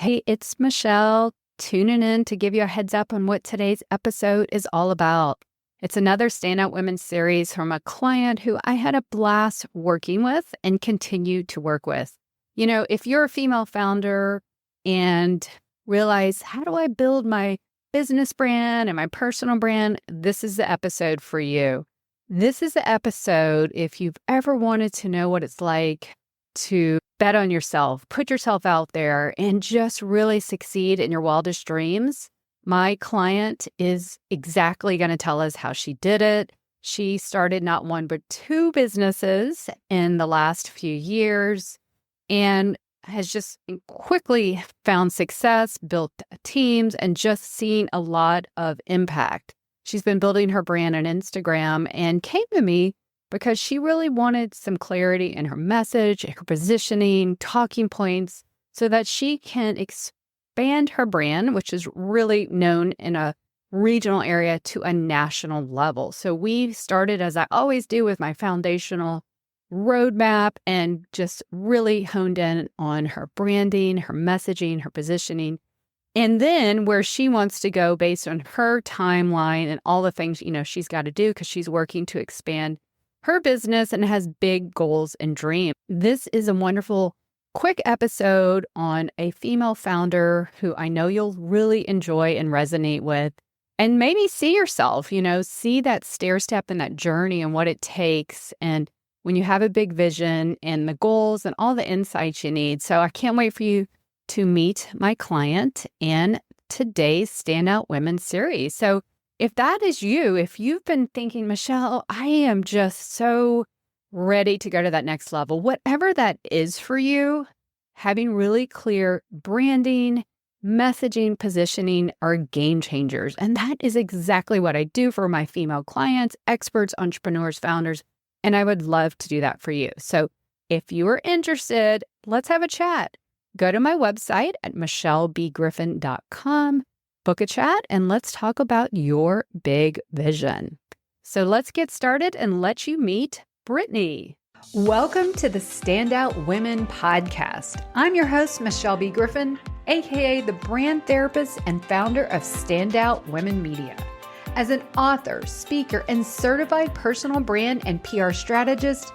Hey, it's Michelle tuning in to give you a heads up on what today's episode is all about. It's another Standout Women series from a client who I had a blast working with and continue to work with. You know, if you're a female founder and realize, how do I build my business brand and my personal brand? This is the episode for you. This is the episode if you've ever wanted to know what it's like to bet on yourself, put yourself out there, and just really succeed in your wildest dreams. My client is exactly going to tell us how she did it. She started not one, but two businesses in the last few years and has just quickly found success, built teams, and just seen a lot of impact. She's been building her brand on Instagram and came to me because she really wanted some clarity in her message, her positioning, talking points, so that she can expand her brand, which is really known in a regional area, to a national level. So we started, as I always do, with my foundational roadmap and just really honed in on her branding, her messaging, her positioning, and then where she wants to go based on her timeline and all the things, she's got to do because she's working to expand her business and has big goals and dreams. This is a wonderful, quick episode on a female founder who I know you'll really enjoy and resonate with, and maybe see yourself, see that stair step in that journey and what it takes. And when you have a big vision and the goals and all the insights you need. So I can't wait for you to meet my client in today's Standout Women series. So if that is you, if you've been thinking, Michelle, I am just so ready to go to that next level, whatever that is for you, having really clear branding, messaging, positioning are game changers. And that is exactly what I do for my female clients, experts, entrepreneurs, founders. And I would love to do that for you. So if you are interested, let's have a chat. Go to my website at michellebgriffin.com. Book a chat, and let's talk about your big vision. So let's get started and let you meet Brittany. Welcome to the Standout Women podcast. I'm your host, Michelle B. Griffin, aka the brand therapist and founder of Standout Women Media. As an author, speaker, and certified personal brand and PR strategist,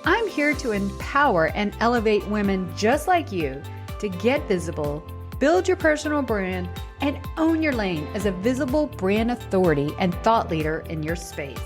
I'm here to empower and elevate women just like you to get visible, build your personal brand, and own your lane as a visible brand authority and thought leader in your space.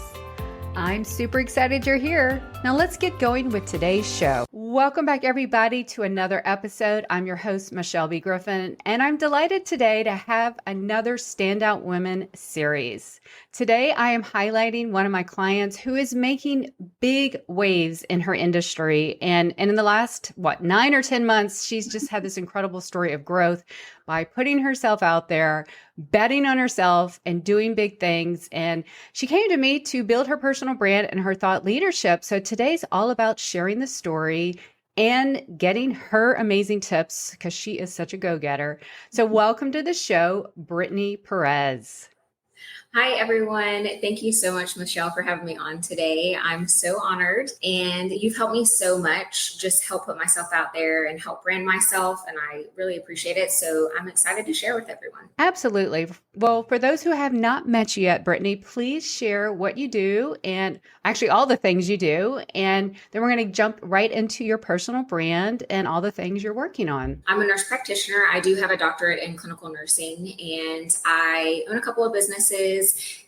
I'm super excited you're here. Now let's get going with today's show. Welcome back, everybody, to another episode. I'm your host, Michelle B. Griffin, and I'm delighted today to have another Standout Women series. Today, I am highlighting one of my clients who is making big waves in her industry. And in the last, 9 or 10 months, she's just had this incredible story of growth by putting herself out there, betting on herself, and doing big things. And she came to me to build her personal brand and her thought leadership. So today's all about sharing the story and getting her amazing tips because she is such a go-getter. So welcome to the show, Brittany Perez. Hi, everyone. Thank you so much, Michelle, for having me on today. I'm so honored, and you've helped me so much, just help put myself out there and help brand myself, and I really appreciate it. So I'm excited to share with everyone. Absolutely. Well, for those who have not met you yet, Brittany, please share what you do and actually all the things you do, and then we're going to jump right into your personal brand and all the things you're working on. I'm a nurse practitioner. I do have a doctorate in clinical nursing, and I own a couple of businesses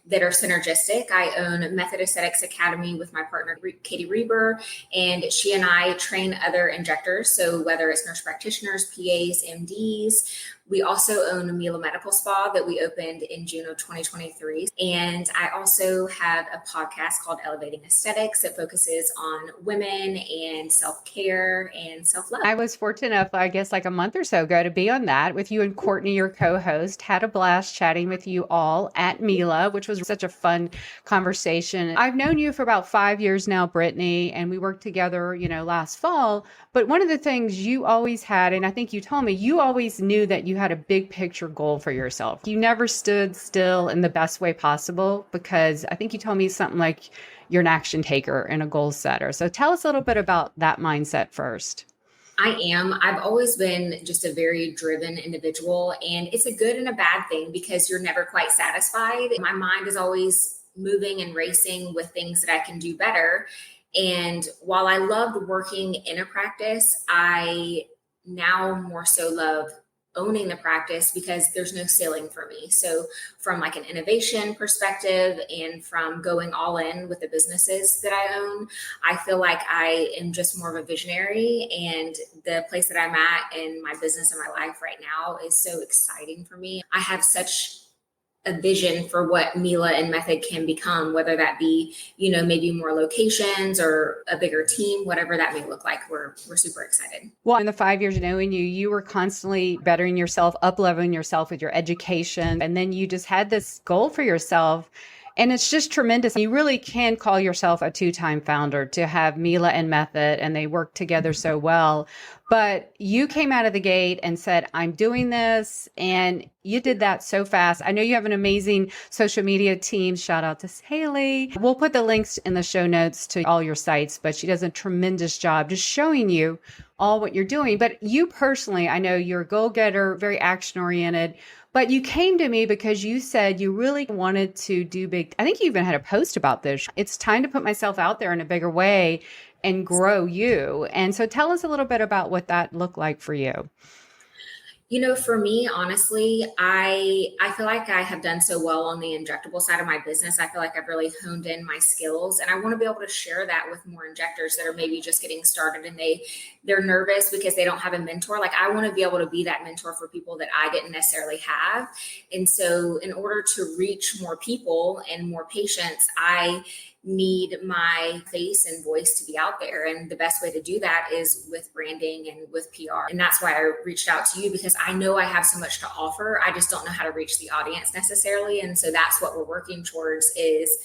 that are synergistic. I own Method Aesthetics Academy with my partner, Katie Reber, and she and I train other injectors. So whether it's nurse practitioners, PAs, MDs, we also own a MELA Medical Spa that we opened in June of 2023. And I also have a podcast called Elevating Aesthetics that focuses on women and self-care and self-love. I was fortunate enough, I guess like a month or so ago, to be on that with you and Courtney, your co-host. Had a blast chatting with you all at MELA, which was such a fun conversation. I've known you for about 5 years now, Brittany, and we worked together, last fall. But one of the things you always had, and I think you told me, you always knew that you had a big picture goal for yourself. You never stood still in the best way possible because I think you told me something like you're an action taker and a goal setter. So tell us a little bit about that mindset first. I am. I've always been just a very driven individual, and it's a good and a bad thing because you're never quite satisfied. My mind is always moving and racing with things that I can do better. And while I loved working in a practice, I now more so love owning the practice because there's no ceiling for me. So from like an innovation perspective and from going all in with the businesses that I own, I feel like I am just more of a visionary, and the place that I'm at in my business and my life right now is so exciting for me. I have such a vision for what MELA and Method can become, whether that be, maybe more locations or a bigger team, whatever that may look like. We're super excited. Well, in the 5 years of knowing you, you were constantly bettering yourself, up-leveling yourself with your education. And then you just had this goal for yourself. And it's just tremendous. You really can call yourself a two-time founder to have MELA and Method, and they work together so well. But you came out of the gate and said, I'm doing this. And you did that so fast. I know you have an amazing social media team. Shout out to Haley. We'll put the links in the show notes to all your sites, but she does a tremendous job just showing you all what you're doing. But you personally, I know you're a go-getter, very action-oriented. But you came to me because you said you really wanted to do big. I think you even had a post about this. It's time to put myself out there in a bigger way and grow you. And so tell us a little bit about what that looked like for you. For me, honestly, I feel like I have done so well on the injectable side of my business. I feel like I've really honed in my skills, and I want to be able to share that with more injectors that are maybe just getting started and they're nervous because they don't have a mentor. Like, I want to be able to be that mentor for people that I didn't necessarily have. And so in order to reach more people and more patients, I need my face and voice to be out there. And the best way to do that is with branding and with PR. And that's why I reached out to you, because I know I have so much to offer. I just don't know how to reach the audience necessarily. And so that's what we're working towards is,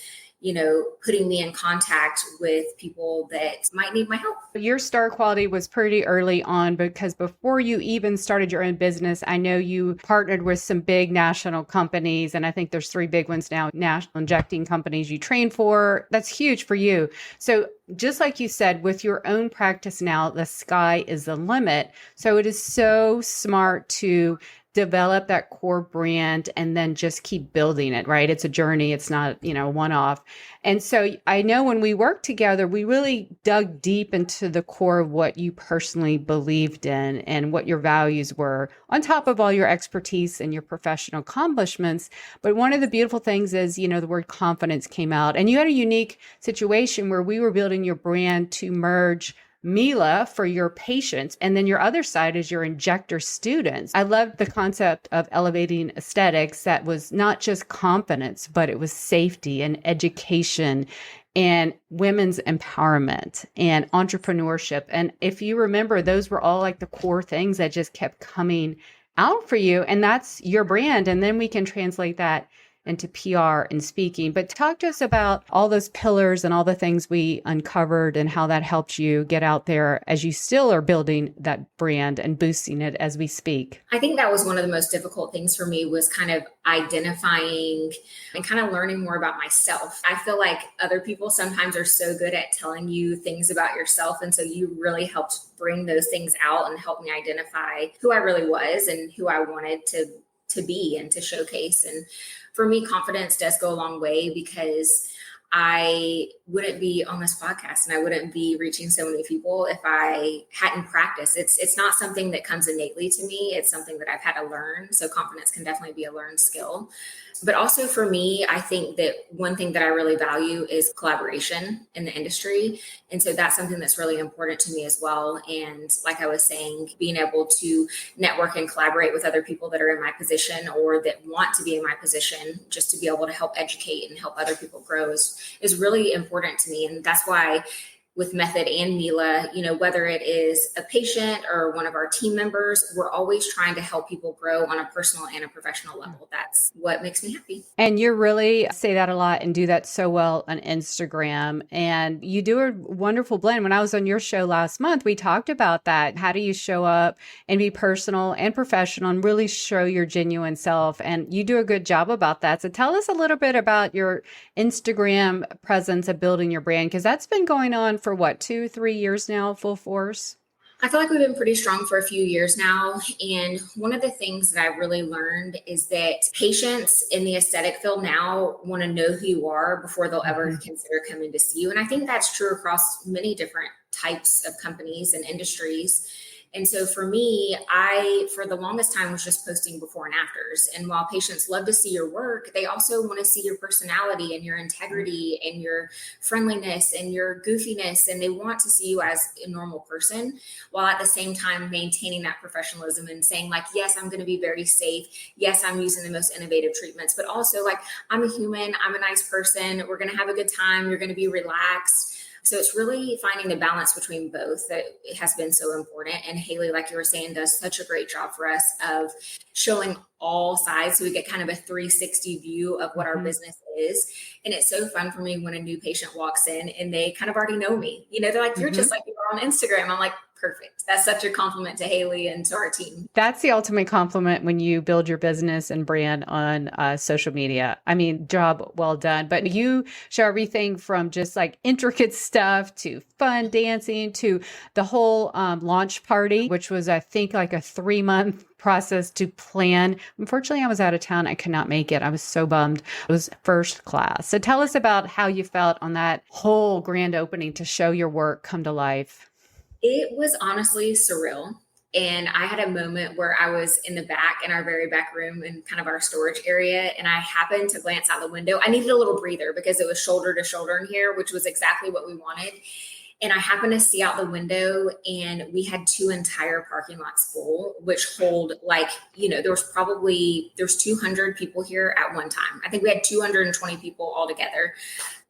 putting me in contact with people that might need my help. Your star quality was pretty early on, because before you even started your own business, I know you partnered with some big national companies. And I think there's 3 big ones now, national injecting companies you train for. That's huge for you. So just like you said, with your own practice now, the sky is the limit. So it is so smart to develop that core brand and then just keep building it, right? It's a journey. It's not, one-off. And so I know when we worked together, we really dug deep into the core of what you personally believed in and what your values were, on top of all your expertise and your professional accomplishments. But one of the beautiful things is, the word confidence came out, and you had a unique situation where we were building your brand to merge MELA for your patients, and then your other side is your injector students. I loved the concept of elevating aesthetics that was not just confidence, but it was safety and education and women's empowerment and entrepreneurship. And if you remember, those were all like the core things that just kept coming out for you. And that's your brand. And then we can translate that into PR and speaking. But talk to us about all those pillars and all the things we uncovered and how that helped you get out there as you still are building that brand and boosting it as we speak. I think that was one of the most difficult things for me, was kind of identifying and kind of learning more about myself. I feel like other people sometimes are so good at telling you things about yourself. And so you really helped bring those things out and help me identify who I really was and who I wanted to be and to showcase. And for me, confidence does go a long way, because I wouldn't be on this podcast and I wouldn't be reaching so many people if I hadn't practiced. It's not something that comes innately to me. It's something that I've had to learn. So confidence can definitely be a learned skill. But also for me, I think that one thing that I really value is collaboration in the industry. And so that's something that's really important to me as well. And like I was saying, being able to network and collaborate with other people that are in my position or that want to be in my position, just to be able to help educate and help other people grow is really important to me. And that's why with Method and MELA, whether it is a patient or one of our team members, we're always trying to help people grow on a personal and a professional level. That's what makes me happy. And you really say that a lot and do that so well on Instagram. And you do a wonderful blend. When I was on your show last month, we talked about that. How do you show up and be personal and professional and really show your genuine self? And you do a good job about that. So tell us a little bit about your Instagram presence of building your brand, because that's been going on for what, 2-3 years now, full force? I feel like we've been pretty strong for a few years now. And one of the things that I've really learned is that patients in the aesthetic field now want to know who you are before they'll ever consider coming to see you. And I think that's true across many different types of companies and industries. And so for me, for the longest time, was just posting before and afters. And while patients love to see your work, they also want to see your personality and your integrity and your friendliness and your goofiness. And they want to see you as a normal person, while at the same time maintaining that professionalism and saying, like, yes, I'm going to be very safe. Yes, I'm using the most innovative treatments, but also, like, I'm a human. I'm a nice person. We're going to have a good time. You're going to be relaxed. So it's really finding the balance between both that has been so important. And Haley, like you were saying, does such a great job for us of showing all sides. So we get kind of a 360 view of what our business is. And it's so fun for me when a new patient walks in and they kind of already know me. You know, they're like, you're just like you are on Instagram. I'm like, perfect. That's such a compliment to Haley and to our team. That's the ultimate compliment when you build your business and brand on social media. I mean, job well done. But you show everything from just like intricate stuff to fun dancing to the whole launch party, which was, I think, like a 3-month process to plan. Unfortunately, I was out of town. I could not make it. I was so bummed. It was first class. So tell us about how you felt on that whole grand opening to show your work come to life. It was honestly surreal. And I had a moment where I was in the back, in our very back room in kind of our storage area. And I happened to glance out the window. I needed a little breather because it was shoulder to shoulder in here, which was exactly what we wanted. And I happened to see out the window and we had 2 entire parking lots full, which hold, like, you know, there's 200 people here at one time. I think we had 220 people all together.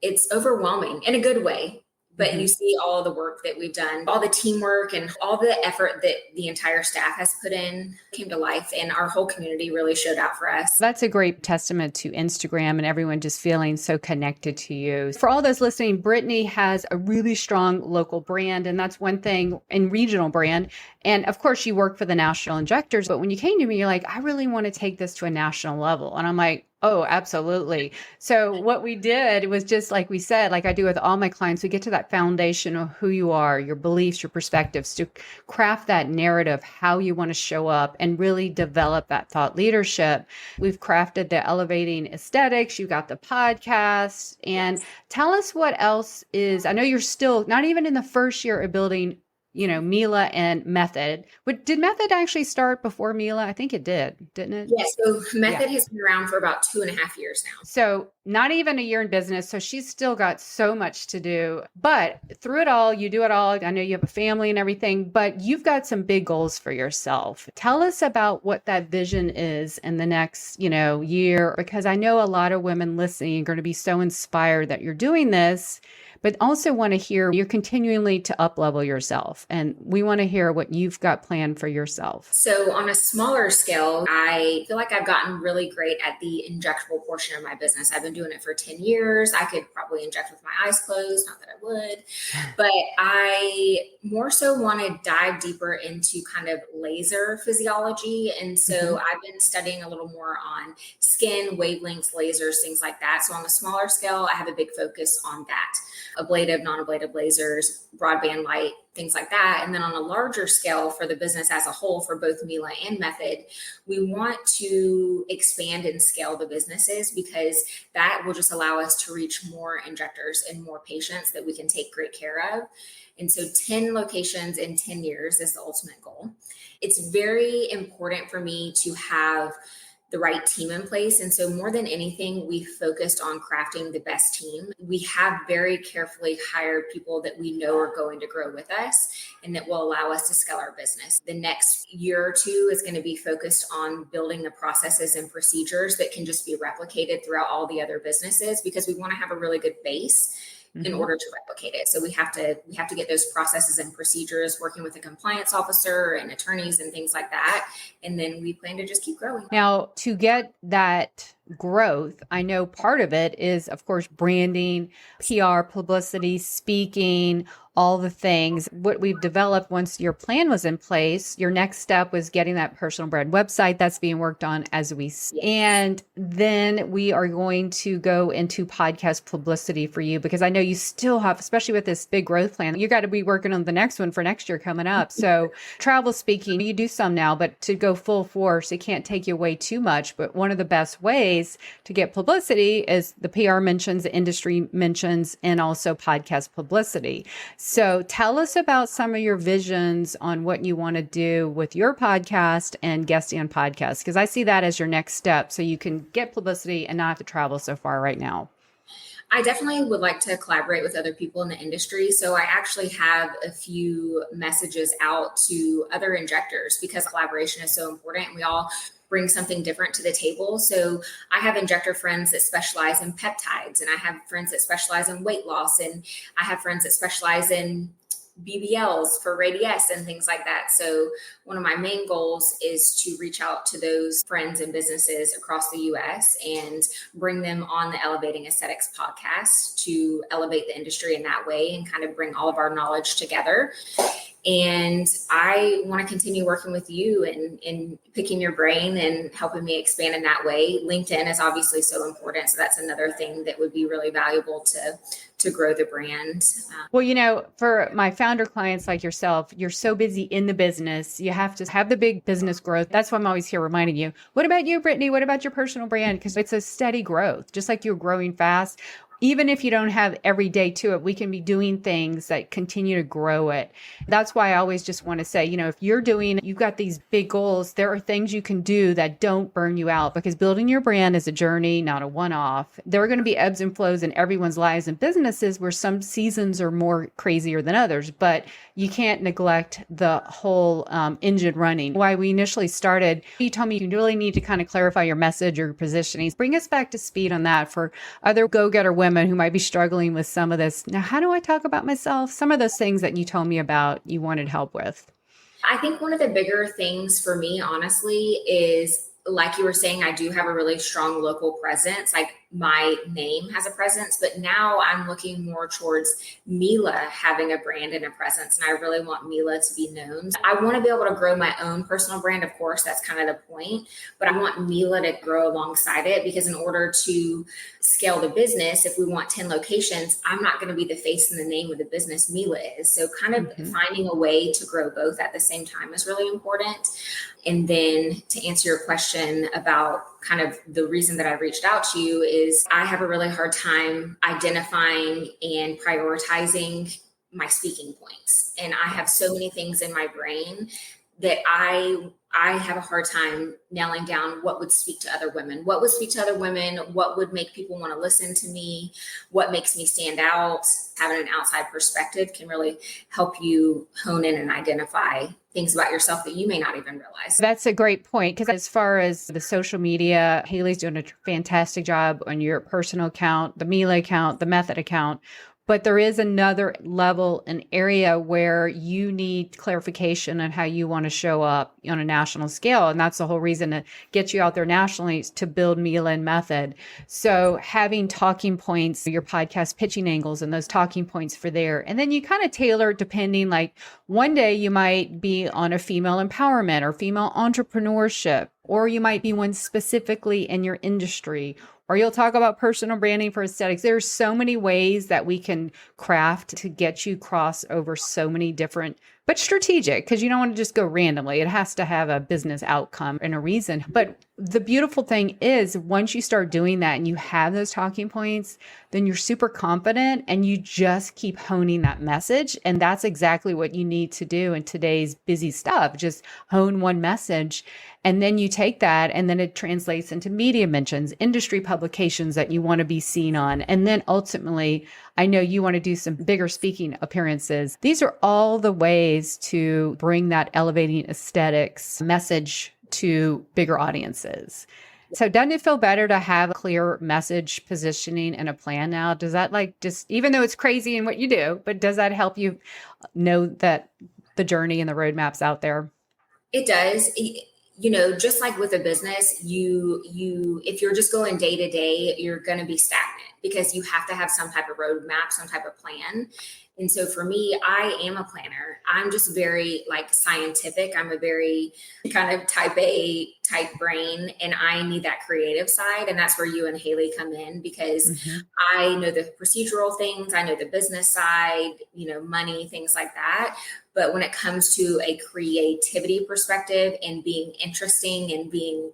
It's overwhelming in a good way. But you see all the work that we've done, all the teamwork and all the effort that the entire staff has put in came to life, and our whole community really showed out for us. That's a great testament to Instagram and everyone just feeling so connected to you. For all those listening, Brittany has a really strong local brand, and that's one thing, in regional brand. And of course, you work for the national injectors, but when you came to me, you're like, I really want to take this to a national level. And I'm like, oh, absolutely. So what we did was just like we said, like I do with all my clients, we get to that foundation of who you are, your beliefs, your perspectives, to craft that narrative, how you want to show up and really develop that thought leadership. We've crafted the elevating aesthetics. You got the podcast, and tell us what else is, I know you're still not even in the first year of building, you know, MELA and Method. But did Method actually start before MELA? I think it did, didn't it? Yes. So Method has been around for about 2.5 years now. So not even a year in business. So she's still got so much to do. But through it all, you do it all. I know you have a family and everything, but you've got some big goals for yourself. Tell us about what that vision is in the next, you know, year, because I know a lot of women listening are going to be so inspired that you're doing this, but also want to hear you're continually to up-level yourself. And we want to hear what you've got planned for yourself. So on a smaller scale, I feel like I've gotten really great at the injectable portion of my business. I've been doing it for 10 years. I could probably inject with my eyes closed, not that I would, but I more so want to dive deeper into kind of laser physiology. And so I've been studying a little more on skin, wavelengths, lasers, things like that. So on a smaller scale, I have a big focus on that. Ablative, non-ablative lasers, broadband light, things like that. And then on a larger scale for the business as a whole, for both MELA and Method, we want to expand and scale the businesses because that will just allow us to reach more injectors and more patients that we can take great care of. And so 10 locations in 10 years is the ultimate goal. It's very important for me to have the right team in place. And so more than anything, we focused on crafting the best team. We have very carefully hired people that we know are going to grow with us and that will allow us to scale our business. The next year or two is going to be focused on building the processes and procedures that can just be replicated throughout all the other businesses because we want to have a really good base in order to replicate it. So we have to get those processes and procedures, working with a compliance officer and attorneys and things like that. And then we plan to just keep growing. Now, to get that growth, I know part of it is, of course, branding, PR, publicity, speaking, all the things. What we've developed once your plan was in place, your next step was getting that personal brand website that's being worked on as we speak. And then we are going to go into podcast publicity for you, because I know you still have, especially with this big growth plan, you got to be working on the next one for next year coming up. So travel speaking, you do some now, but to go full force, it can't take you away too much. But one of the best ways to get publicity is the PR mentions, the industry mentions, and also podcast publicity. So tell us about some of your visions on what you want to do with your podcast and guesting on podcasts, because I see that as your next step so you can get publicity and not have to travel so far right now. I definitely would like to collaborate with other people in the industry. So I actually have a few messages out to other injectors, because collaboration is so important. We all bring something different to the table. So I have injector friends that specialize in peptides, and I have friends that specialize in weight loss, and I have friends that specialize in BBLs for radius and things like that. So one of my main goals is to reach out to those friends and businesses across the US and bring them on the Elevating Aesthetics podcast to elevate the industry in that way and kind of bring all of our knowledge together. And I want to continue working with you and picking your brain and helping me expand in that way. LinkedIn is obviously so important. So that's another thing that would be really valuable to grow the brand. Well, for my founder clients like yourself, you're so busy in the business. You have to have the big business growth. That's why I'm always here reminding you, what about you, Brittany? What about your personal brand? Because it's a steady growth, just like you're growing fast. Even if you don't have every day to it, we can be doing things that continue to grow it. That's why I always just want to say, if you've got these big goals, there are things you can do that don't burn you out, because building your brand is a journey, not a one-off. There are going to be ebbs and flows in everyone's lives and businesses where some seasons are more crazier than others, but you can't neglect the whole engine running. Why we initially started, you told me you really need to kind of clarify your message or your positioning. Bring us back to speed on that for other go-getter women who might be struggling with some of this. Now, how do I talk about myself? Some of those things that you told me about, you wanted help with. I think one of the bigger things for me, honestly, is like you were saying, I do have a really strong local presence. Like my name has a presence, but now I'm looking more towards MELA having a brand and a presence. And I really want MELA to be known. I want to be able to grow my own personal brand. Of course, that's kind of the point, but I want MELA to grow alongside it, because in order to scale the business, if we want 10 locations, I'm not going to be the face and the name of the business. MELA is. So kind of finding a way to grow both at the same time is really important. And then to answer your question about kind of the reason that I reached out to you is I have a really hard time identifying and prioritizing my speaking points. And I have so many things in my brain that I have a hard time nailing down what would speak to other women, what would make people want to listen to me, what makes me stand out. Having an outside perspective can really help you hone in and identify things about yourself that you may not even realize. That's a great point, because as far as the social media, Haley's doing a fantastic job on your personal account, the MELA account, the Method account. But there is another level, an area where you need clarification on how you want to show up on a national scale. And that's the whole reason to get you out there nationally, to build MELA and Method. So having talking points, your podcast pitching angles and those talking points for there. And then you kind of tailor depending, like one day you might be on a female empowerment or female entrepreneurship, or you might be one specifically in your industry, or you'll talk about personal branding for aesthetics. There's so many ways that we can craft to get you cross over so many different, but strategic, because you don't want to just go randomly. It has to have a business outcome and a reason. But the beautiful thing is once you start doing that and you have those talking points, then you're super confident and you just keep honing that message. And that's exactly what you need to do in today's busy stuff. Just hone one message. And then you take that and then it translates into media mentions, industry publications that you want to be seen on. And then ultimately, I know you want to do some bigger speaking appearances. These are all the ways to bring that elevating aesthetics message to bigger audiences. So doesn't it feel better to have a clear message, positioning, and a plan now? Does that just, even though it's crazy in what you do, but does that help you know that the journey and the roadmap's out there? It does. Just like with a business, if you're just going day to day, you're going to be stagnant because you have to have some type of roadmap, some type of plan. And so for me, I am a planner. I'm just very like scientific. I'm a very kind of type A type brain, and I need that creative side. And that's where you and Haley come in, because Mhm. I know the procedural things, I know the business side, money, things like that. But when it comes to a creativity perspective and being interesting and being,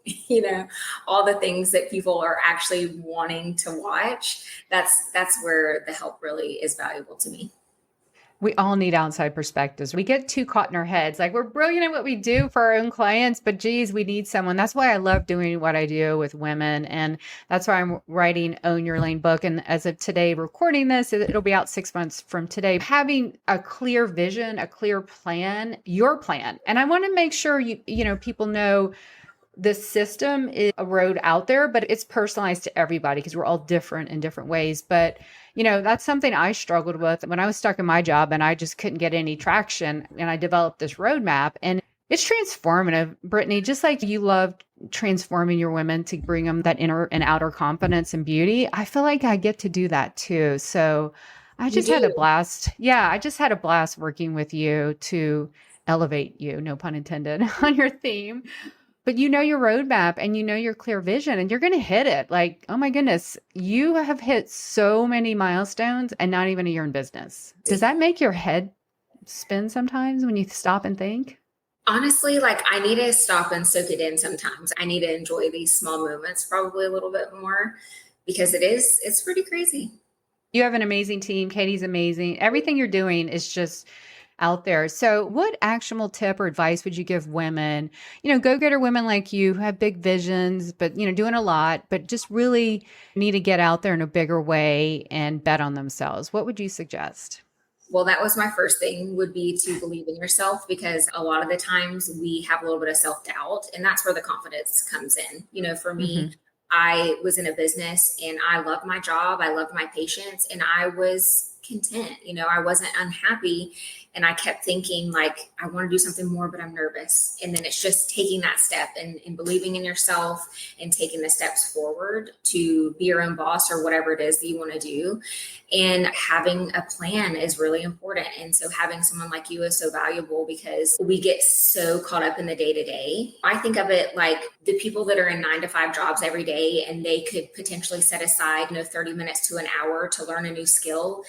all the things that people are actually wanting to watch, that's where the help really is valuable to me. We all need outside perspectives. We get too caught in our heads. Like we're brilliant at what we do for our own clients, but geez, we need someone. That's why I love doing what I do with women. And that's why I'm writing Own Your Lane book. And as of today, recording this, it'll be out 6 months from today. Having a clear vision, a clear plan, your plan. And I want to make sure people know the system is a road out there, but it's personalized to everybody because we're all different in different ways. But, that's something I struggled with when I was stuck in my job and I just couldn't get any traction. And I developed this roadmap, and it's transformative, Brittany, just like you loved transforming your women to bring them that inner and outer confidence and beauty. I feel like I get to do that too. So I You just had a do. blast. Yeah, I just had a blast working with you to elevate you, no pun intended, on your theme. But you know your roadmap and you know your clear vision, and you're going to hit it. Like, oh my goodness, you have hit so many milestones and not even a year in business. Does that make your head spin sometimes when you stop and think? Honestly, like I need to stop and soak it in sometimes. I need to enjoy these small moments probably a little bit more, because it's pretty crazy. You have an amazing team. Katie's amazing. Everything you're doing is just out there. So, what actionable tip or advice would you give women, go-getter women like you who have big visions, but, doing a lot, but just really need to get out there in a bigger way and bet on themselves? What would you suggest? Well, that was my first thing, would be to believe in yourself, because a lot of the times we have a little bit of self-doubt, and that's where the confidence comes in. For me, Hmm. I was in a business and I loved my job. I loved my patients and I was content. I wasn't unhappy. And I kept thinking, like, I want to do something more, but I'm nervous. And then it's just taking that step and believing in yourself and taking the steps forward to be your own boss or whatever it is that you want to do. And having a plan is really important. And so having someone like you is so valuable, because we get so caught up in the day to day. I think of it like the people that are in 9 to 5 jobs every day, and they could potentially set aside, 30 minutes to an hour to learn a new skill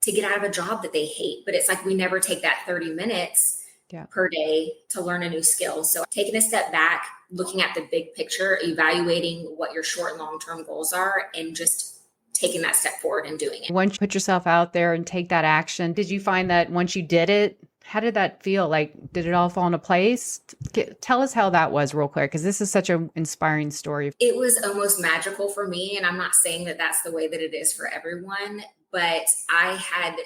to get out of a job that they hate. But it's like we never take that 30 minutes Yeah. per day to learn a new skill. So taking a step back, looking at the big picture, evaluating what your short and long-term goals are, and just taking that step forward and doing it. Once you put yourself out there and take that action, did you find that once you did it, how did that feel? Like, did it all fall into place? Tell us how that was real quick, because this is such an inspiring story. It was almost magical for me. And I'm not saying that that's the way that it is for everyone, but I had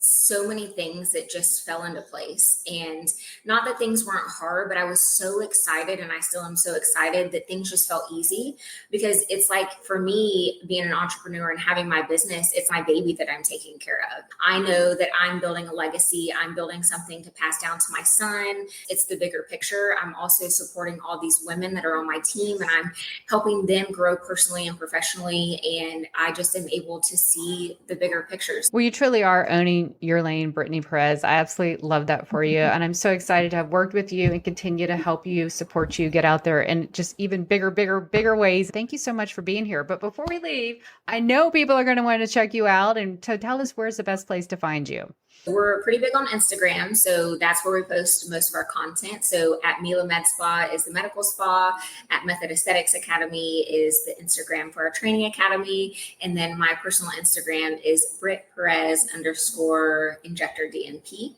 so many things that just fell into place. And not that things weren't hard, but I was so excited, and I still am so excited that things just felt easy, because it's like, for me, being an entrepreneur and having my business, it's my baby that I'm taking care of. I know that I'm building a legacy. I'm building something to pass down to my son. It's the bigger picture. I'm also supporting all these women that are on my team, and I'm helping them grow personally and professionally. And I just am able to see the bigger pictures. Well, you truly are owning your lane, Brittany Perez. I absolutely love that for you. And I'm so excited to have worked with you and continue to help you, support you, get out there in just even bigger ways. Thank you so much for being here. But before we leave, I know people are going to want to check you out, and to tell us, where's the best place to find you? We're pretty big on Instagram, so that's where we post most of our content. So at MELA Med Spa is the medical spa, at Method Aesthetics Academy is the Instagram for our training academy, and then my personal Instagram is Britt Perez _ injector DNP.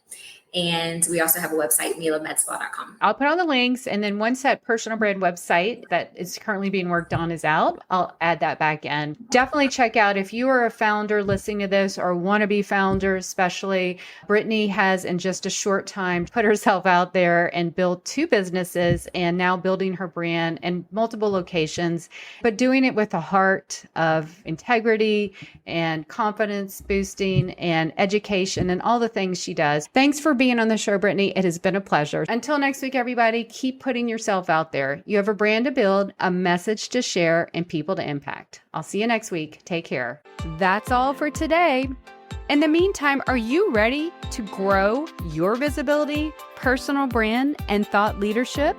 And we also have a website, melamedspa.com. I'll put all the links. And then once that personal brand website that is currently being worked on is out, I'll add that back in. Definitely check out, if you are a founder listening to this or want to be founder, especially, Brittany has in just a short time put herself out there and built 2 businesses, and now building her brand in multiple locations, but doing it with a heart of integrity and confidence boosting and education and all the things she does. Thanks for being on the show, Brittany. It has been a pleasure. Until next week, everybody, keep putting yourself out there. You have a brand to build, a message to share, and people to impact. I'll see you next week. Take care. That's all for today. In the meantime, are you ready to grow your visibility, personal brand, and thought leadership?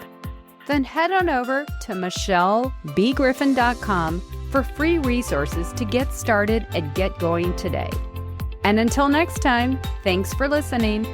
Then head on over to michellebgriffin.com for free resources to get started and get going today. And until next time, thanks for listening.